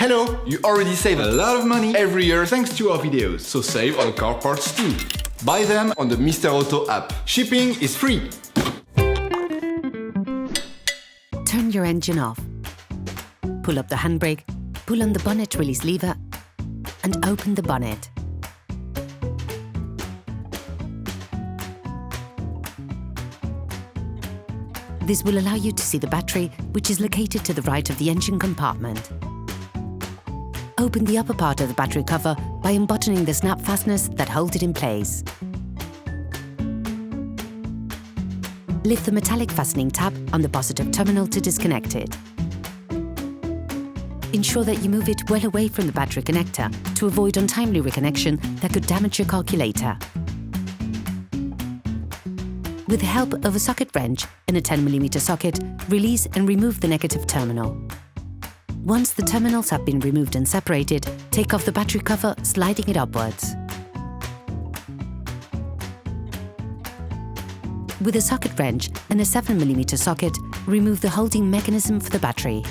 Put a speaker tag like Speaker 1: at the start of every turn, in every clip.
Speaker 1: Hello! You already save a lot of money every year thanks to our videos, so save on car parts too. Buy them on the Mr. Auto app. Shipping is free!
Speaker 2: Turn your engine off. Pull up the handbrake, pull on the bonnet release lever and open the bonnet. This will allow you to see the battery, which is located to the right of the engine compartment. Open the upper part of the battery cover by unbuttoning the snap fasteners that hold it in place. Lift the metallic fastening tab on the positive terminal to disconnect it. Ensure that you move it well away from the battery connector to avoid untimely reconnection that could damage your calculator. With the help of a socket wrench and a 10mm socket, release and remove the negative terminal. Once the terminals have been removed and separated, take off the battery cover, sliding it upwards. With a socket wrench and a 7mm socket, remove the holding mechanism for the battery.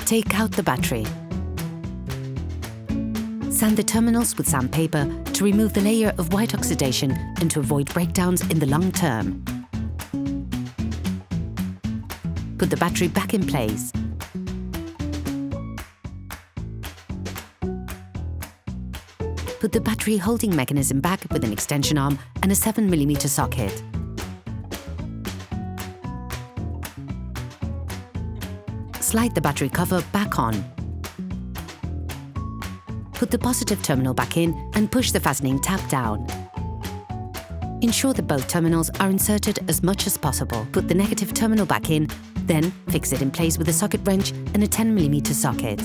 Speaker 2: Take out the battery. Sand the terminals with sandpaper to remove the layer of white oxidation and to avoid breakdowns in the long term. Put the battery back in place. Put the battery holding mechanism back with an extension arm and a 7mm socket. Slide the battery cover back on. Put the positive terminal back in and push the fastening tab down. Ensure that both terminals are inserted as much as possible. Put the negative terminal back in, then fix it in place with a socket wrench and a 10mm socket.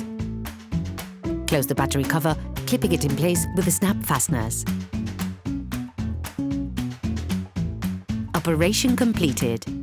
Speaker 2: Close the battery cover, clipping it in place with the snap fasteners. Operation completed.